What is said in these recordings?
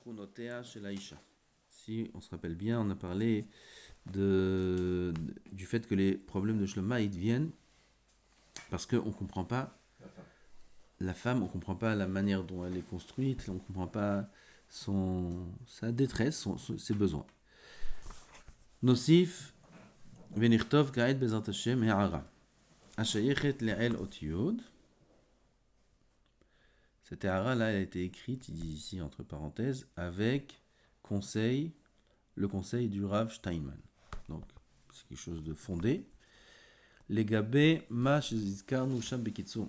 Trunotea chez l'Aïcha. Si on se rappelle bien, on a parlé du fait que les problèmes de Shlomaïd viennent parce qu'on ne comprend pas la femme, on ne comprend pas la manière dont elle est construite, on ne comprend pas sa détresse, ses besoins. Nosif, Venirtov, Kaed, Bezat Hashem, Ha'ara. Hashayechet le'el otiyod. Cette Ha'ara là, elle a été écrite, il dit ici entre parenthèses, avec le conseil du Rav Steinman. Donc, c'est quelque chose de fondé. Legabé ma shezizkarnu sham bekitsu.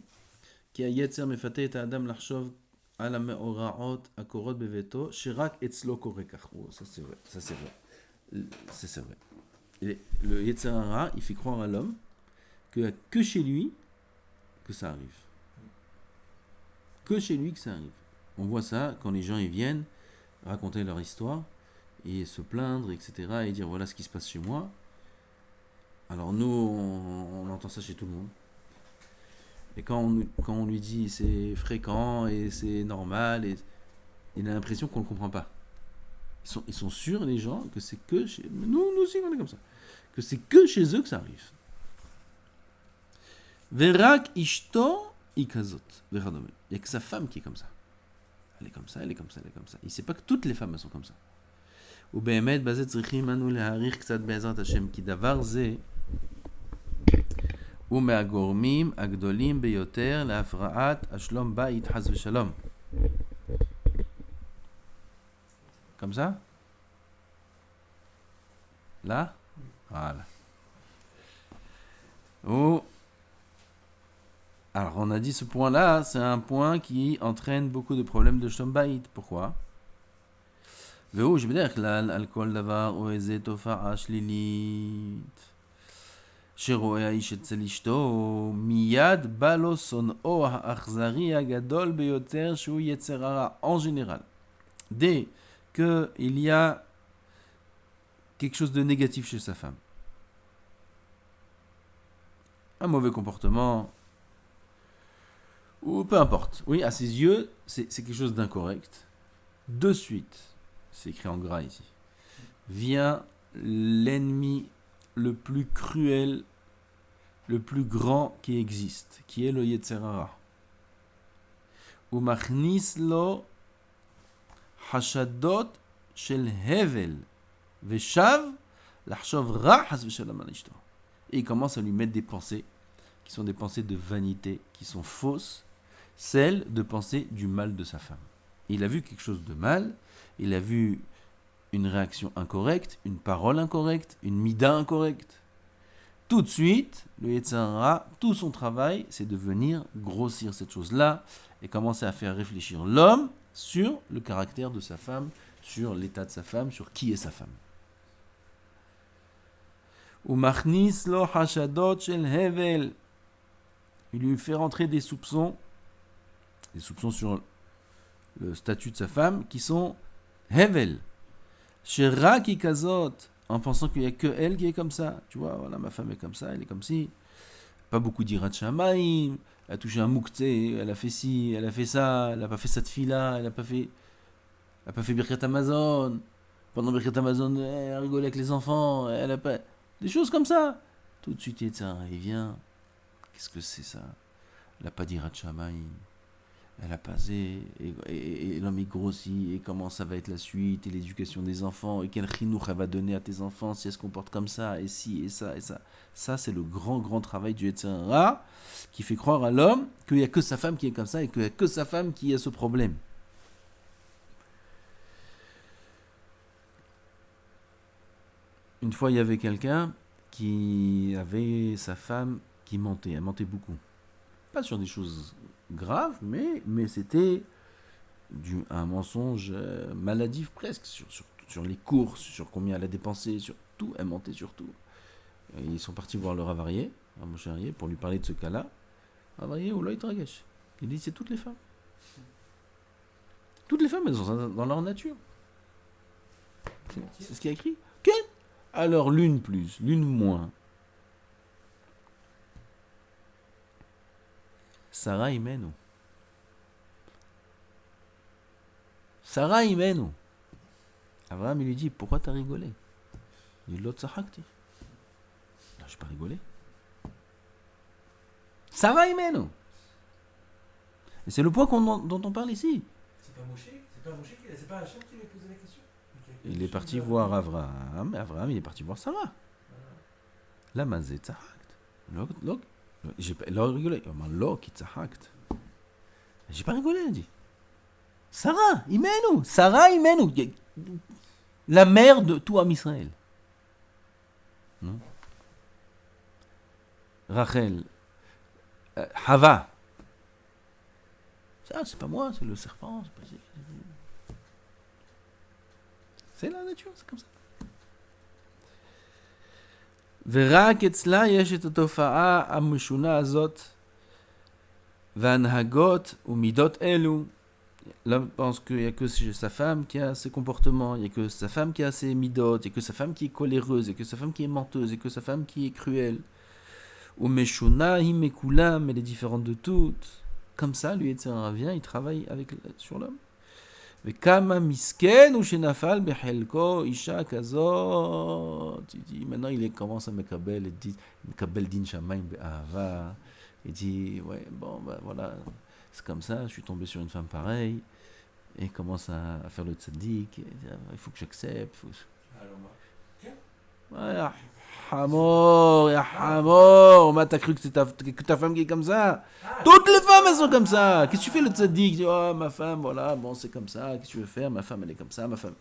Ki hayetzer mefate et ha'adam lachshov על המאורעות הקורות בביתו, שרק אצלו קורה כך. Ça c'est vrai, ça c'est vrai. C'est vrai. Le Yetzer Hara, il fait croire à l'homme qu'il n'y a que chez lui que ça arrive. Que chez lui que ça arrive. On voit ça quand les gens ils viennent raconter leur histoire et se plaindre, etc. et dire voilà ce qui se passe chez moi. Alors nous, on entend ça chez tout le monde. Et quand on lui dit c'est fréquent et c'est normal, et il a l'impression qu'on ne le comprend pas. Ils sont sûrs, les gens, que c'est que chez... Nous aussi, on est comme ça. Que c'est que chez eux que ça arrive. Verak ishto ikazot. Il n'y a que sa femme qui est comme ça. Elle est comme ça, elle est comme ça, elle est comme ça. Il ne sait pas que toutes les femmes sont comme ça. ובאמת בזה צריכים אנו להעריך קצת בעזרת השם, כי דבר זה הוא מהגורמים הגדולים ביותר להפרעת השלום בית חס ושלום. Comme ça? Là? Voilà. Oh. Alors on a dit ce point-là, c'est un point qui entraîne beaucoup de problèmes de shlom bait. Pourquoi? והוא שבדרך כלל על כל דבר או איזה תופעה שלילית שרואה האיש אצל אשתו, מיד בא לו שונאו האכזרי הגדול ביותר שהוא יצר הרע. En général, dès qu'il y a quelque chose de négatif chez sa femme, un mauvais comportement, ou peu importe, oui, à ses yeux, c'est quelque chose d'incorrect, de suite, c'est écrit en gras ici, vient l'ennemi le plus cruel, le plus grand qui existe, qui est le Yetzer Hara. Umachnis lo hashadot shel hevel veshav lachshov ra has v'shalom al ishto. Et il commence à lui mettre des pensées qui sont des pensées de vanité, qui sont fausses, celles de penser du mal de sa femme. Il a vu quelque chose de mal, il a vu une réaction incorrecte, une parole incorrecte, une mida incorrecte. Tout de suite, le Yetzer Hara, tout son travail, c'est de venir grossir cette chose-là et commencer à faire réfléchir l'homme sur le caractère de sa femme, sur l'état de sa femme, sur qui est sa femme. Umachnis lo hashadot shel hevel. Il lui fait rentrer des soupçons sur le statut de sa femme, qui sont hevel. Shera ki kazot, en pensant qu'il n'y a que elle qui est comme ça. Tu vois, voilà, ma femme est comme ça, elle est comme ci. Pas beaucoup d'irat shamaim, elle a touché un moukte, elle a fait ci, elle a fait ça, elle n'a pas fait cette fille-là, elle n'a pas fait Birkat Amazon. Pendant Birkat Amazon, elle a rigolé avec les enfants, elle a pas... Des choses comme ça. Tout de suite, il vient. Qu'est-ce que c'est ça? Elle n'a pas d'Irat Shamaim. Elle a passé, et l'homme il grossit, et comment ça va être la suite, et l'éducation des enfants, et quel chinour elle va donner à tes enfants si elle se comporte comme ça, et ci, et ça, et ça. Ça, c'est le grand travail du Yetzer Hara, qui fait croire à l'homme qu'il n'y a que sa femme qui est comme ça, et qu'il n'y a que sa femme qui a ce problème. Une fois, il y avait quelqu'un qui avait sa femme qui mentait, elle mentait beaucoup. Pas sur des choses graves, mais c'était un mensonge maladif presque, sur les courses, sur combien elle a dépensé, sur tout, elle mentait sur tout. Et ils sont partis voir le Rav Aryeh, Moshe Aryeh, pour lui parler de ce cas-là. Rav Aryeh, Oula Yitragesh. Il dit c'est toutes les femmes. Toutes les femmes, elles sont dans leur nature. C'est ce qu'il y a écrit. Quelle? Alors l'une plus, l'une moins. Sarah Imenu. Sarah Imenu. Abraham, il lui dit, pourquoi t'as rigolé? Il dit, l'autre sahakti. Non, je n'ai pas rigolé. Sarah Imenu. Et c'est le point dont on parle ici. C'est pas Hachem qui lui a posé la question. Il est parti voir Abraham, et Abraham, il est parti voir Sarah. La mazé tzahakt. J'ai pas rigolé. Lo qui tzahakt. J'ai pas rigolé, il dit. Sarah Imenu. La mère de tout Am Israël. Non? Rachel. Hava. Ça, c'est pas moi, c'est le serpent. C'est la nature, c'est comme ça. ורק אצלה יש את התופעה המשונה הזאת, והנהגות ומידות אלו. L'homme pense qu'il n'y a que sa femme qui a ces comportements, il n'y a que sa femme qui a ces midot, il n'y a que sa femme qui est coléreuse, il n'y a que sa femme qui est menteuse, il n'y a que sa femme qui est cruelle. Ou meshuna himekulam, elle est différente de toutes. Comme ça, lui, vient, il travaille sur l'homme. וכמה מסכן הוא שנפל בחלקו אישה כזאת. Maintenant, il commence à מקבל דין שמיים באהבה. Il dit, ouais, bon, bah, voilà, c'est comme ça, je suis tombé sur une femme pareille. Et il commence à faire le tzaddik. Il faut que j'accepte. Ya Hamor, t'as cru que c'est ta femme qui est comme ça? Toutes les femmes, elles sont comme ça. Qu'est-ce que tu fais le tzaddik? Oh, ma femme, voilà, bon, c'est comme ça. Qu'est-ce que tu veux faire? Ma femme, elle est comme ça, ma femme.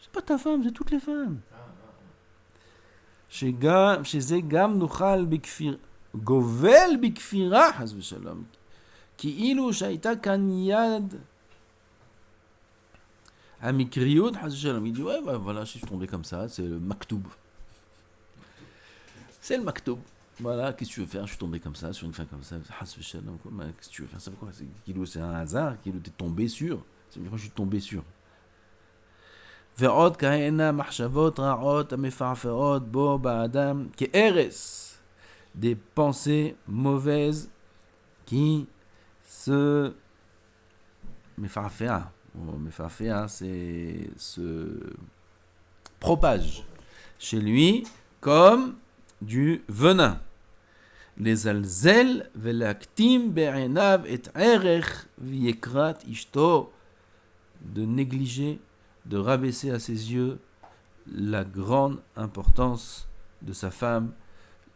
C'est pas ta femme, c'est toutes les femmes. שזה גם נוכל גובל בכפירה, חס ושלום, כאילו שהייתה כאן יד המקריות, חס ושלום. Il dit, ouais, bah, voilà, je suis tombé comme ça, c'est le maktoub. C'est le maktoub. Voilà, qu'est-ce que tu veux faire? Je suis tombé comme ça, sur une femme comme ça. Qu'est-ce que tu veux faire? C'est quoi? C'est un hasard, t'es tombé sur. Je suis tombé sur. ועוד כהנה מחשבות רעות המפעפעות בו באדם כערס. Des pensées mauvaises qui se מפעפע. מפעפע, c'est se propage chez lui comme du venin. לזלזל ולהקטים בעיניו את ערך ויקרת אשתו. De négliger, de rabaisser à ses yeux la grande importance de sa femme,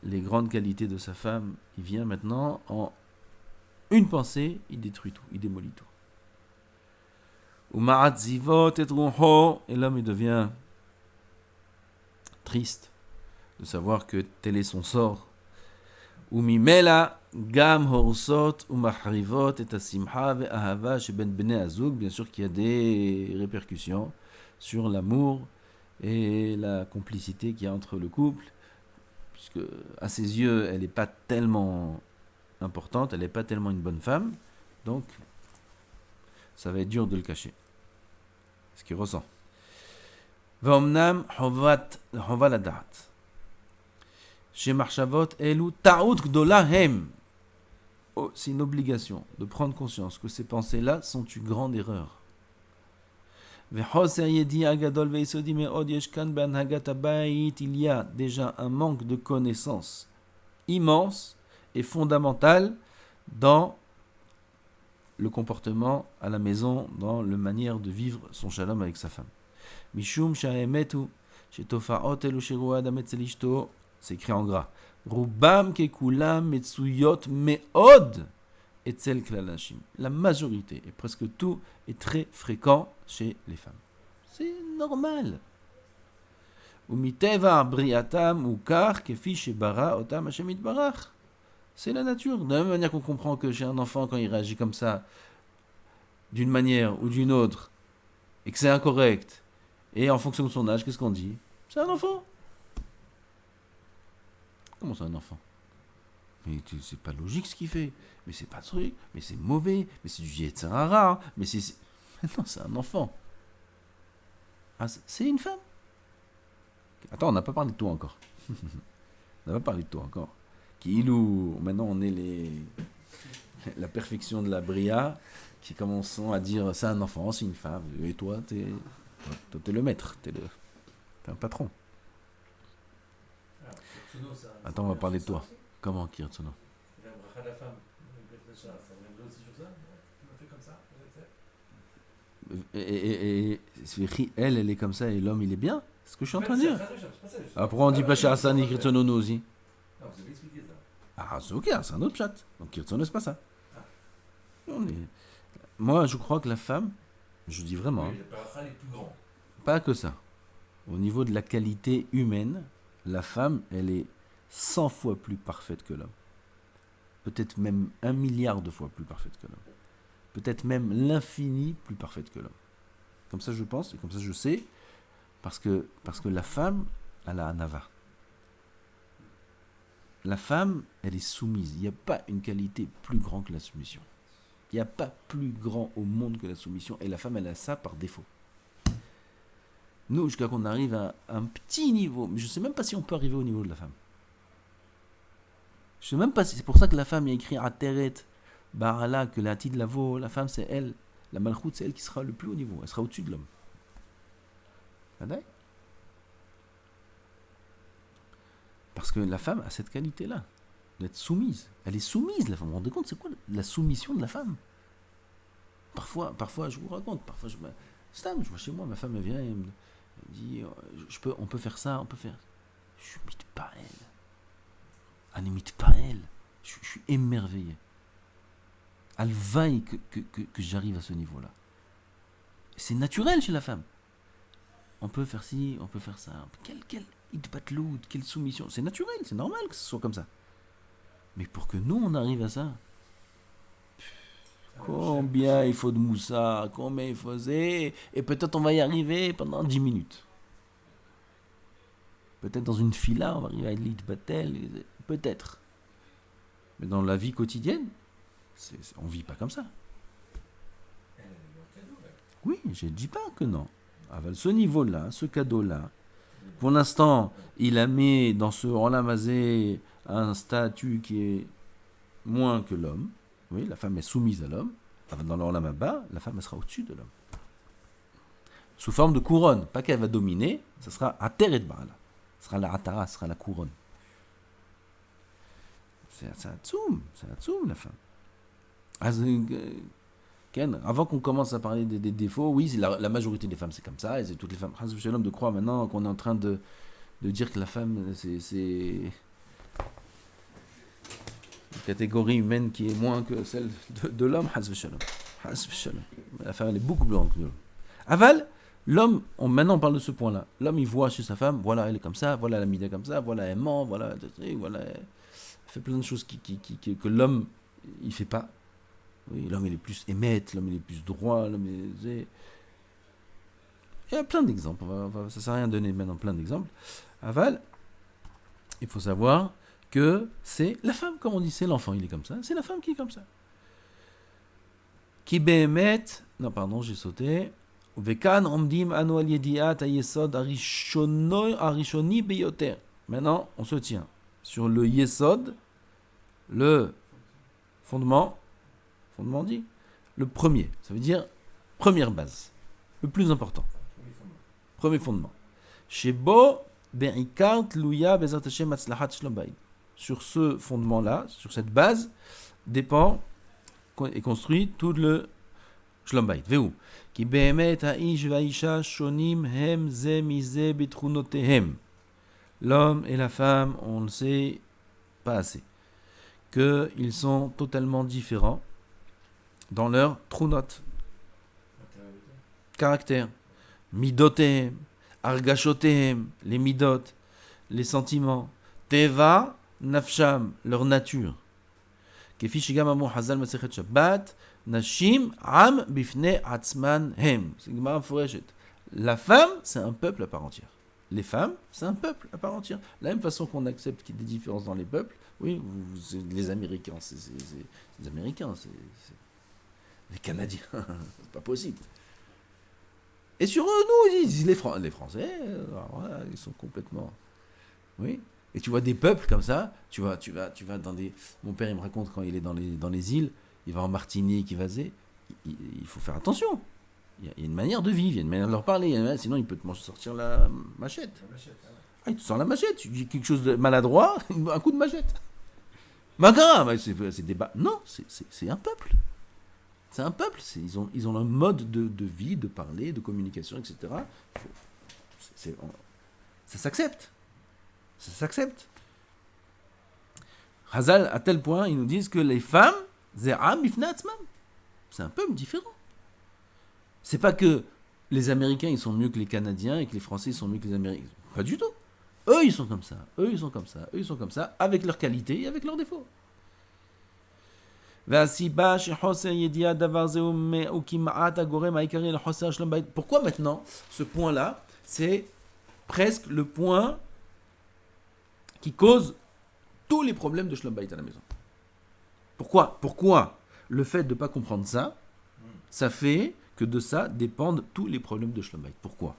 les grandes qualités de sa femme. Il vient maintenant en une pensée, il détruit tout, il démolit tout. Et l'homme il devient triste de savoir que tel est son sort. Bien sûr qu'il y a des répercussions sur l'amour et la complicité qu'il y a entre le couple, puisque à ses yeux elle n'est pas tellement importante, elle n'est pas tellement une bonne femme, donc ça va être dur de le cacher, ce qu'il ressent. V'omnam chova ladat. Chez Marchavot, Elou, Ta'out Gdola Hem. C'est une obligation de prendre conscience que ces pensées-là sont une grande erreur. Il y a déjà un manque de connaissance immense et fondamental dans le comportement à la maison, dans la manière de vivre son shalom avec sa femme. Mishum sha'emetu, shetofa'ot elu sheruah adam etzel ishto. C'est écrit en gras. Rubam kekulam metsuyot meod etzel klalashim. La majorité, et presque tout, est très fréquent chez les femmes. C'est normal. Umiteva briatam ukar kefi shebara otam Hashem itbarach. C'est la nature. De la même manière qu'on comprend que chez un enfant, quand il réagit comme ça, d'une manière ou d'une autre, et que c'est incorrect, et en fonction de son âge, qu'est-ce qu'on dit? C'est un enfant. Comment c'est un enfant? Mais c'est pas logique ce qu'il fait. Mais c'est pas truc. Mais c'est mauvais. Mais c'est du Yetzirara. Mais c'est... Non, c'est un enfant. Ah, c'est une femme. Attends, on n'a pas parlé de toi encore. On n'a pas parlé de toi encore. Kiilou, maintenant on est la perfection de la Bria, qui commençons à dire c'est un enfant, c'est une femme. Et toi, t'es... Toi, t'es le maître, t'es un patron. Alors, Kirtsuno, ça. Attends, on va parler de toi. Comment, Kirtsuno? La bracha de la femme. Ça reviendrait aussi sur ça. Tu m'as fait comme ça. Elle est comme ça et l'homme, il est bien. C'est ce que je suis en train de dire. C'est pas ça, justement. Ah, pourquoi on dit pas chez Hassan et Kirtsuno nous aussi? Non, vous avez expliqué ça. Ah, c'est ok, c'est un autre chat. Donc Kirtsuno, c'est pas ça. Ah. Moi, je crois que la femme, je dis vraiment, Oui, les bracha les plus grands. pas que ça. Au niveau de la qualité humaine, la femme, elle est 100 fois plus parfaite que l'homme. Peut-être même 1 milliard de fois plus parfaite que l'homme. Peut-être même l'infini plus parfaite que l'homme. Comme ça je pense, et comme ça je sais, parce que la femme, elle a un anava. La femme, elle est soumise. Il n'y a pas une qualité plus grande que la soumission. Il n'y a pas plus grand au monde que la soumission, et la femme, elle a ça par défaut. Nous, jusqu'à qu'on arrive à un petit niveau, mais je ne sais même pas si on peut arriver au niveau de la femme. Je sais même pas si c'est pour ça que la femme, il y a écrit Ateret, Barala, que la Tid Lavo, la femme, c'est elle. La Malchoute, c'est elle qui sera le plus haut niveau. Elle sera au-dessus de l'homme. Parce que la femme a cette qualité-là, d'être soumise. Elle est soumise, la femme. Vous vous rendez compte, c'est quoi la soumission de la femme? Parfois, je vous raconte, parfois, je vois chez moi, ma femme, elle vient et me dit, on peut faire ça, on peut faire... Je n'imite pas elle. Elle n'imite pas elle. Je suis émerveillé. Elle vaille que j'arrive à ce niveau-là. C'est naturel chez la femme. On peut faire ci, on peut faire ça. Quelle itbatlout, quelle soumission. C'est naturel, c'est normal que ce soit comme ça. Mais pour que nous, on arrive à ça, combien il faut de moussa, combien il faut... Et peut-être on va y arriver pendant 10 minutes. Peut-être dans une fila, on va arriver à l'itbatel, peut-être. Mais dans la vie quotidienne, on ne vit pas comme ça. Elle a eu un cadeau, là. Oui, je ne dis pas que non. Ce niveau-là, ce cadeau-là, pour l'instant, il a mis dans ce Rolamazé un statut qui est moins que l'homme. Oui, la femme est soumise à l'homme. Dans le Rolamaba, la femme elle sera au-dessus de l'homme. Sous forme de couronne. Pas qu'elle va dominer, ça sera Ater et Baala. Ce sera la Atara, ce sera la couronne. C'est un tzoum, la femme. Avant qu'on commence à parler des défauts, oui, la majorité des femmes c'est comme ça, et c'est toutes les femmes. Shalom de croire maintenant qu'on est en train de dire que la femme c'est une catégorie humaine qui est moins que celle de l'homme. Shalom. La femme elle est beaucoup plus grande que l'homme. Aval, l'homme, maintenant on parle de ce point-là. L'homme il voit chez sa femme, voilà elle est comme ça, voilà la mida comme ça, voilà elle ment, voilà elle fait plein de choses que l'homme il fait pas. Oui, l'homme il est plus émette, l'homme il est plus droit, l'homme il y a plein d'exemples, ça sert à rien de donner maintenant plein d'exemples. Aval, il faut savoir que c'est la femme, comme on dit, c'est l'enfant, il est comme ça, c'est la femme qui est comme ça. Qui bémet, non pardon, j'ai sauté. Vekan omdim anu al yediat ayesod arishoni beyoter. Maintenant, on se tient sur le yesod, le fondement dit, le premier, ça veut dire première base, le plus important, premier fondement. Shebo be'ikar tluya bezat Hashem matzlachat shlom bayit. Sur ce fondement-là, sur cette base, dépend et construit tout le shlom bayit. Ve'u ki be'emet ha'ish va'isha shonim hem ze mize betrunotehem. L'homme et la femme, on ne sait pas assez, qu'ils sont totalement différents dans leur trunot, caractère, midotehem, argashotehem, les midot, les sentiments, teva, nafsham, leur nature. Kefi shigam amou hazal masechet shabbat, nashim am bifne atzman hem. C'est une gemara foreshet. La femme, c'est un peuple à part entière. Les femmes, c'est un peuple à part entière. De la même façon qu'on accepte qu'il y ait des différences dans les peuples, oui, les Américains, c'est les Américains, c'est les Canadiens, c'est pas possible. Et sur eux, nous, ils disent les Français, voilà, ils sont complètement... Oui. Et tu vois des peuples comme ça, tu vas dans des... Mon père, il me raconte quand il est dans les îles, il va en Martinique, il faut faire attention. Il y a une manière de vivre, il y a une manière de leur parler. Sinon, il peut te sortir la machette. La machette, ah ouais. Ah, il te sort la machette. Tu dis quelque chose de maladroit, un coup de machette. Maga, c'est débat. Non, c'est un peuple. C'est un peuple. Ils ont leur mode de vie, de parler, de communication, etc. Ça s'accepte. Ça s'accepte. Hazal, à tel point, ils nous disent que les femmes, c'est un peuple différent. C'est pas que les Américains ils sont mieux que les Canadiens et que les Français ils sont mieux que les Américains. Pas du tout. Eux ils sont comme ça, eux ils sont comme ça, eux ils sont comme ça, avec leurs qualités et avec leurs défauts. Pourquoi maintenant ce point-là, c'est presque le point qui cause tous les problèmes de Shlom Bayit à la maison. Pourquoi le fait de ne pas comprendre ça, ça fait que de ça dépendent tous les problèmes de Shlom Bayit. Pourquoi?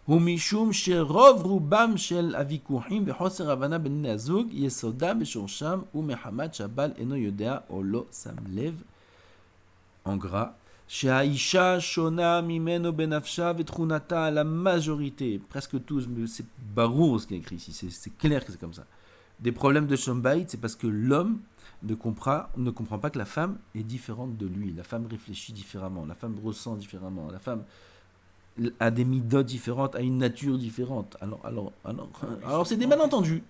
Humishum sherov rubam shel avikuhim vechoser havana ben azug yesoda beshorsham umehamad shabal eno yodea olo samlev en gras shehaisha shona mimeno benafsha vetrunata, la majorité, presque tous, mais c'est barour ce qui est écrit ici, c'est clair que c'est comme ça. Des problèmes de Shlom Bayit, c'est parce que l'homme ne comprend pas que la femme est différente de lui. La femme réfléchit différemment, la femme ressent différemment, la femme a des midotes différentes, a une nature différente. Alors c'est des malentendus.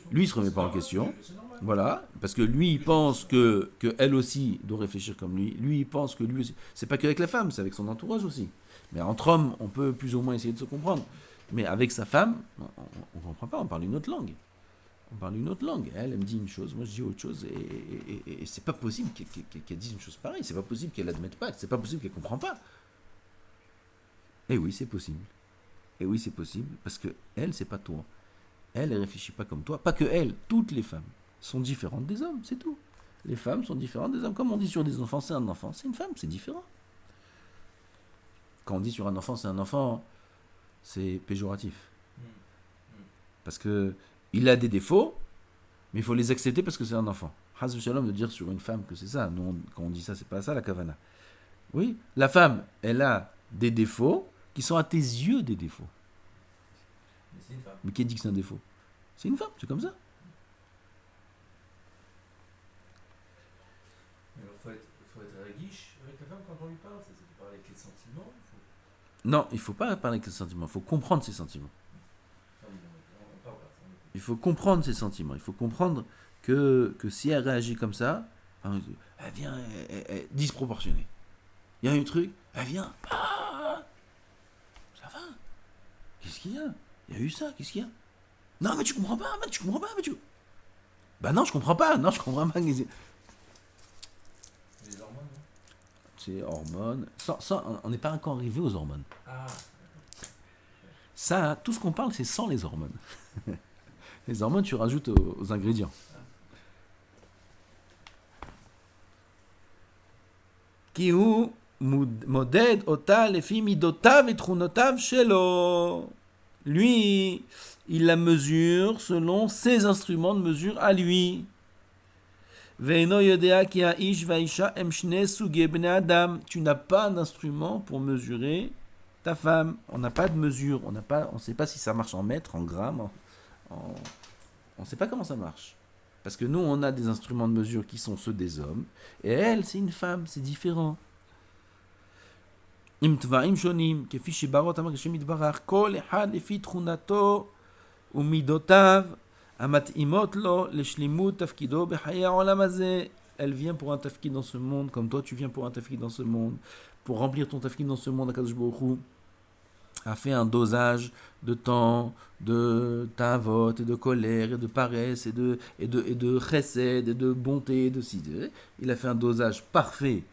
Lui, il se remet pas en question. Voilà, parce que lui, il pense que elle aussi doit réfléchir comme lui. Lui, il pense que lui aussi. C'est pas qu'avec la femme, c'est avec son entourage aussi. Mais entre hommes, on peut plus ou moins essayer de se comprendre. Mais avec sa femme, on comprend pas, on parle une autre langue. Elle me dit une chose, moi je dis autre chose, et c'est pas possible qu'elle dise une chose pareille, c'est pas possible qu'elle admette pas, c'est pas possible qu'elle comprend pas. Et oui, c'est possible. Parce que elle, c'est pas toi. Elle réfléchit pas comme toi. Pas que elle, toutes les femmes sont différentes des hommes, c'est tout. Les femmes sont différentes des hommes. Comme on dit sur des enfants, c'est un enfant, c'est une femme, c'est différent. Quand on dit sur un enfant, c'est un enfant, c'est péjoratif. Parce que il a des défauts, mais il faut les accepter parce que c'est un enfant. Chas v'shalom de dire sur une femme que c'est ça. Nous, quand on dit ça, c'est pas ça la kavana. Oui, la femme, elle a des défauts qui sont à tes yeux des défauts. Mais c'est une femme. Mais qui dit que c'est un défaut? C'est une femme, c'est comme ça. Mais alors, faut être réguiche avec la femme quand on lui parle. Ça faut parler avec les sentiments. Non, il faut pas parler avec ses sentiments. Il faut comprendre ses sentiments. On parle pas. Il faut comprendre ses sentiments. Il faut comprendre que si elle réagit comme ça, elle vient elle est disproportionnée. Il y a un truc, elle vient. Ah, ça va. Qu'est-ce qu'il y a? Il y a eu ça, qu'est-ce qu'il y a? Non, mais tu comprends pas, Bah non, je comprends pas. Les hormones, non? C'est hormones. On n'est pas encore arrivé aux hormones. Ah. Ça, tout ce qu'on parle, c'est sans les hormones. Les hormones, tu rajoutes aux ingrédients. Kihu moded ota lefi midotav et trunotav shelo. Lui, il la mesure selon ses instruments de mesure à lui. Veino yodea ki haish vaisha em shne suge bnei adam. Tu n'as pas d'instrument pour mesurer ta femme. On n'a pas de mesure. On ne sait pas si ça marche en mètres, en grammes. On ne sait pas comment ça marche. Parce que nous, on a des instruments de mesure qui sont ceux des hommes. Et elle, c'est une femme, c'est différent. Im tvaim shonim, kefi shibarot amar Hashem yitbarach, kol echad lefi tchunato umidotav, amat'imot lo leshlimut tafkido bechaye ha'olam hazeh. Elle vient pour un tafkid dans ce monde, comme toi tu viens pour un tafkid dans ce monde. Pour remplir ton tafkid dans ce monde, HaKadosh Baruch Hu a fait un dosage de temps, de tavot, et de colère, et de paresse, et de chesed, et de bonté, de si. Il a fait un dosage parfait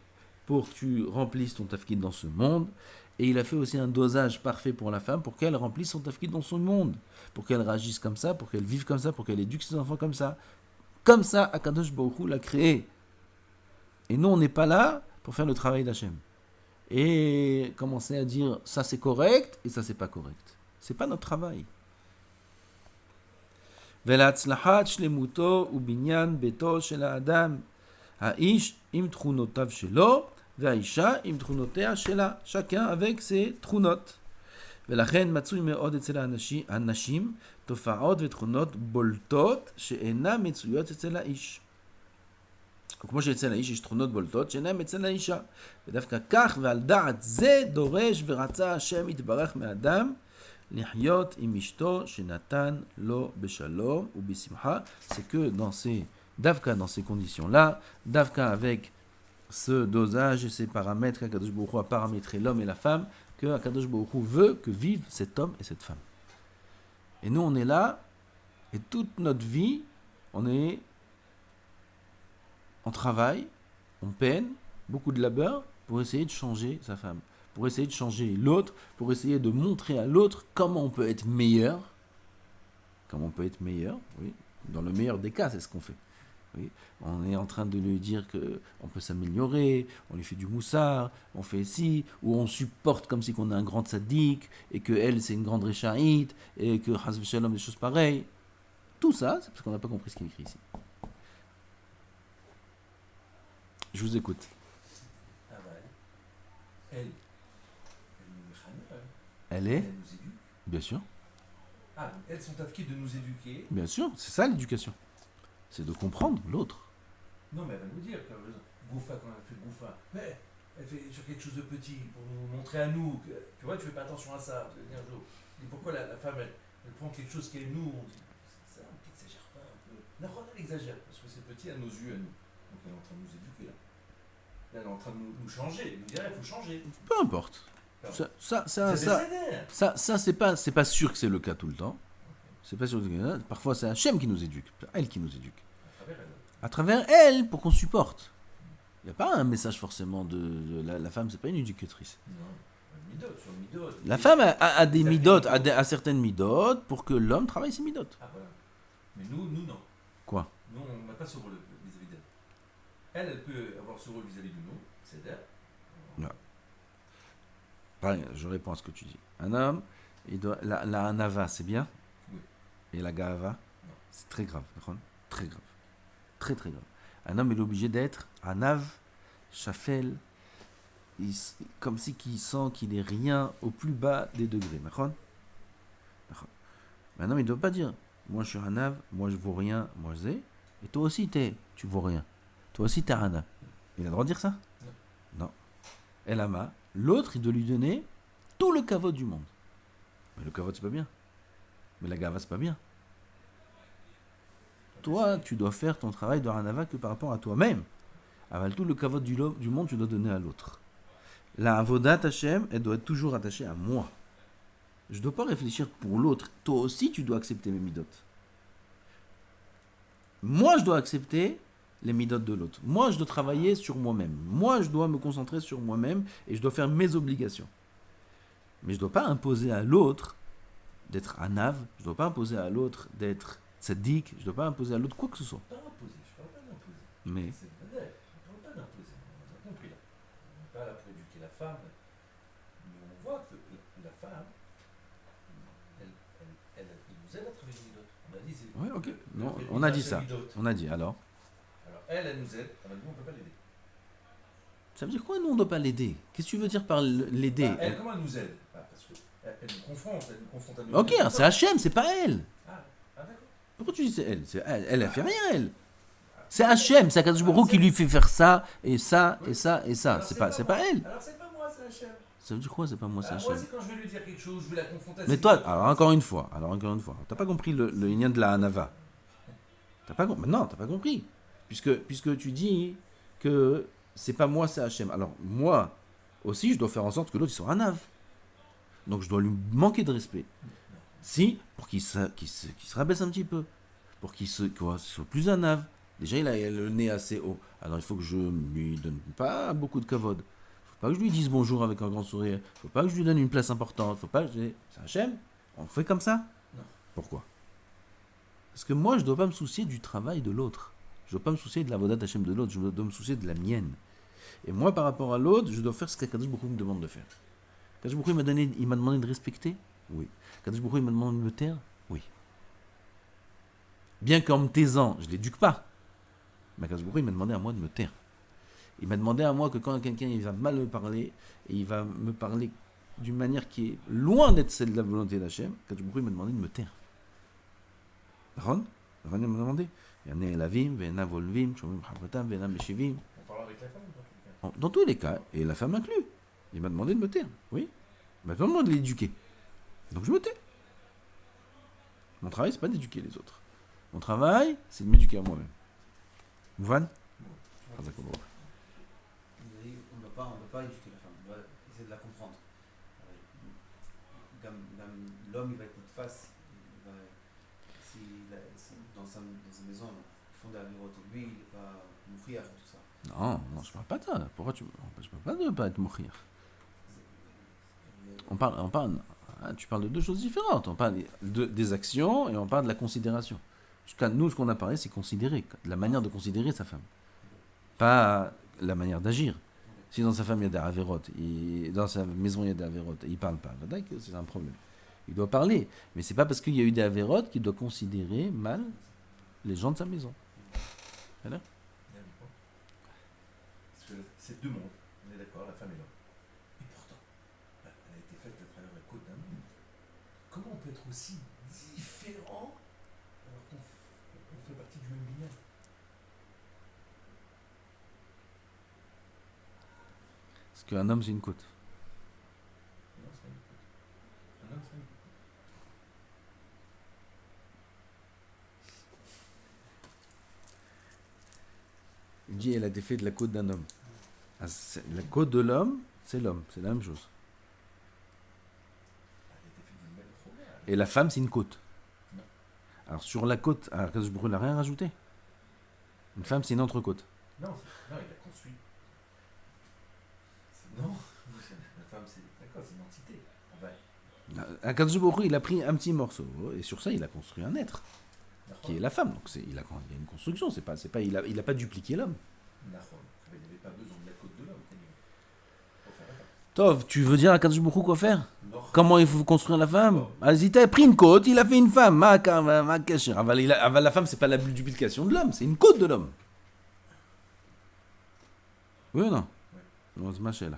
pour que tu remplisses ton tafkid dans ce monde, et il a fait aussi un dosage parfait pour la femme, pour qu'elle remplisse son tafkid dans son monde, pour qu'elle réagisse comme ça, pour qu'elle vive comme ça, pour qu'elle éduque ses enfants comme ça. Comme ça, HaKadosh Baruch Hu l'a créé. Et nous, on n'est pas là pour faire le travail d'Hachem. Et commencer à dire ça c'est correct et ça c'est pas correct. C'est pas notre travail. Velatzlachat shlemuto ubinyan beto shel haadam haish im tchunotav shelo והאישה עם תכונותיה שלה, chacun avec ses תכונות. ולכן מצוי מאוד אצל הנשים תופעות ותכונות בולטות שאינן מצויות אצל האיש. כמו שאצל האיש יש תכונות בולטות שאינן אצל האישה. ודווקא כך ועל דעת זה דורש ורצה השם יתברך מאדם לחיות עם אשתו שנתן לו בשלום ובשמחה. C'est que דווקא dans ces conditions-là, דווקא avec ce dosage et ces paramètres qu'Akadosh Baruch Hu a paramétré l'homme et la femme, que Akadosh Baruch Hu veut que vivent cet homme et cette femme. Et nous, on est là, et toute notre vie, on travaille, on peine, beaucoup de labeur, pour essayer de changer sa femme, pour essayer de changer l'autre, pour essayer de montrer à l'autre comment on peut être meilleur. Comment on peut être meilleur, oui. Dans le meilleur des cas, c'est ce qu'on fait. Oui. On est en train de lui dire qu'on peut s'améliorer, on lui fait du moussard, on fait ci, ou on supporte comme si on est un grand tzaddik, et que elle c'est une grande réchaïte, et que Chas v'Shalom, des choses pareilles. Tout ça, c'est parce qu'on n'a pas compris ce qu'il écrit ici. Je vous écoute. Elle est, nous éduque. bien sûr. Ah, donc elles sont tafkides de nous éduquer. Bien sûr, c'est ça l'éducation. C'est de comprendre l'autre. Non, mais elle va nous dire, quand Goufa, quand elle fait Goufa, mais elle fait sur quelque chose de petit pour nous montrer à nous que, tu vois, tu fais pas attention à ça. Tu vas dire un jour, et pourquoi la femme, elle prend quelque chose qui est nous, on dit, ça, t'exagères pas un peu. Non, elle exagère, parce que c'est petit à nos yeux, à nous. Donc elle est en train de nous éduquer, là. Là, elle est en train de nous changer. Elle nous dirait, il faut changer. Peu importe. Ça c'est pas sûr que c'est le cas tout le temps. C'est pas sûr que c'est le cas. Parfois c'est Hachem qui nous éduque, elle qui nous éduque. À travers elle, pour qu'on supporte. Il n'y a pas un message forcément de la femme, c'est pas une éducatrice. Non, midot. La femme a des midotes, a certaines midotes pour que l'homme travaille ses midotes. Ah voilà. Mais nous non. Quoi? Nous, on n'a pas ce rôle vis-à-vis d'elle. Elle peut avoir ce rôle vis-à-vis de nous, c'est d'elle. Non. Pareil, je réponds à ce que tu dis. Un homme, il doit, la anava, c'est bien? Oui. Et la gahava, non. C'est très grave. Très grave. Très très grave. Un homme est obligé d'être anav, shafel, comme si qu'il sent qu'il est rien au plus bas des degrés. Un homme, il ne doit pas dire, moi je suis anav, moi je vaux rien, moi je sais, et toi aussi tu vaux rien. Toi aussi t'es anav. Il a le droit de dire ça? Non. El ama, l'autre, il doit lui donner tout le kavod du monde. Mais le kavod, c'est pas bien. Mais la gava, c'est pas bien. Toi, tu dois faire ton travail de ranava que par rapport à toi-même. Aval tout le kavod du monde, tu dois donner à l'autre. La avodat Hashem, elle doit être toujours attachée à moi. Je ne dois pas réfléchir pour l'autre. Toi aussi, tu dois accepter mes midot. Moi, je dois accepter les midot de l'autre. Moi, je dois travailler sur moi-même. Moi, je dois me concentrer sur moi-même et je dois faire mes obligations. Mais je ne dois pas imposer à l'autre d'être anav. Je ne dois pas imposer à l'autre d'être tzaddik. Je ne dois pas imposer à l'autre quoi que ce soit. Pas imposer, je ne parle pas d'imposer. Mais c'est vrai, je ne parle pas d'imposer. On a compris là. On n'est pas là pour éduquer la femme. Mais on voit que la femme, elle nous aide à travailler les midot. On a dit c'est. Oui, ok. Non, on a dit ça. On a dit alors. Alors elle nous aide. Alors nous, on ne peut pas l'aider. Ça veut dire quoi, nous, on ne doit pas l'aider? Qu'est-ce que tu veux dire par l'aider? Elle, comment elle nous aide? Parce qu'elle nous confronte à nous. Ok, c'est Hachem, c'est pas elle. Ah, d'accord. Pourquoi tu dis c'est elle? Elle a fait rien, elle. C'est Hachem, c'est Akadosh Baruch Hu qui lui fait faire ça, et ça, et ça, et ça. C'est pas elle. Alors c'est pas moi, c'est Hachem. Ça veut dire quoi, c'est pas moi, c'est Hachem? Moi, c'est quand je vais lui dire quelque chose, je vais la confronter à Mais toi, alors encore une fois, t'as pas compris le lien de la Hanava. T'as pas compris. Non, t'as pas compris. Puisque tu dis que c'est pas moi, c'est Hachem. Alors moi aussi, je dois faire en sorte que l'autre il soit Hanav. Donc je dois lui manquer de respect. Si, pour qu'il se rabaisse un petit peu. Pour qu'il soit plus Hanav. Déjà, il a le nez assez haut. Alors il faut que je lui donne pas beaucoup de kavod. Faut pas que je lui dise bonjour avec un grand sourire. Faut pas que je lui donne une place importante. Faut pas que c'est Hachem. On fait comme ça? Non. Pourquoi? Parce que moi, je dois pas me soucier du travail de l'autre. Je dois pas me soucier de la vodat Hachem de l'autre. Je dois me soucier de la mienne. Et moi, par rapport à l'autre, je dois faire ce qu'Akadosh Baruch Hu me demande de faire. Akadosh Baruch Hu il m'a demandé de respecter? Oui. Akadosh Baruch Hu il m'a demandé de me taire? Oui. Bien qu'en me taisant, je ne l'éduque pas. Mais Akadosh Baruch Hu il m'a demandé à moi de me taire. Il m'a demandé à moi que quand quelqu'un il va mal me parler, et il va me parler d'une manière qui est loin d'être celle de la volonté d'Hachem, quand il m'a demandé de me taire. Ron m'a demandé. Yana Elavim, Vena Volvim, Shomim Havratam, Vena Meshivim. On parle avec la femme dans tout le cas. Dans tous les cas, et la femme inclue. Il m'a demandé de me taire. Oui. Il m'a demandé de l'éduquer. Donc je me tais. Mon travail, c'est pas d'éduquer les autres. Mon travail, c'est de m'éduquer à moi-même. Mouvan Il dit, on ne peut pas éduquer la femme, on va essayer de la comprendre. L'homme, il va être notre face. Dans sa maison, ils font des avérotes. Lui, il n'est pas mourir et tout ça. Non, je parle pas de ça. Pourquoi je parle pas de pas être mourir. On parle, tu parles de deux choses différentes. On parle des actions et on parle de la considération. Jusqu'à nous, ce qu'on a parlé, c'est considérer, la manière de considérer sa femme. Pas la manière d'agir. Si dans sa femme il y a des avérotes, dans sa maison il y a des avérotes, et il parle pas, c'est un problème. Il doit parler, mais c'est pas parce qu'il y a eu des avérotes qu'il doit considérer mal les gens de sa maison. Voilà. Parce que c'est deux mondes, on est d'accord, la femme et l'homme. Et pourtant, elle a été faite à travers la côte d'un homme. Comment on peut être aussi différent alors qu'on fait partie du même binôme? Parce qu'un homme c'est une côte. Non, c'est pas une côte. Un homme, c'est pas une côte. Il dit elle a été faite de la côte d'un homme. La côte de l'homme, c'est l'homme, c'est la même chose. Elle a été faite d'une belle première. Et la femme c'est une côte. Non. Alors sur la côte, Akadosh Baruch Hu n'a rien rajouté. Une femme c'est une entrecôte. Non, il a construit. Non, la femme, c'est d'accord, c'est une entité. Akadosh Baruch Hu, il a pris un petit morceau et sur ça il a construit un être qui est la femme. Donc il y a une construction, il a pas dupliqué l'homme. Il n'avait pas besoin de la côte de l'homme. Pour faire la femme. Tov, tu veux dire à Akadosh Baruch Hu quoi faire? Non. Comment il faut construire la femme? Vas-y, t'as pris une côte, il a fait une femme. La femme, c'est pas la duplication de l'homme, c'est une côte de l'homme. Oui ou non? Ouais. On se mâchait là.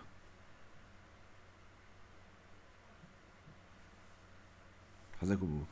Chazak ou Baruch.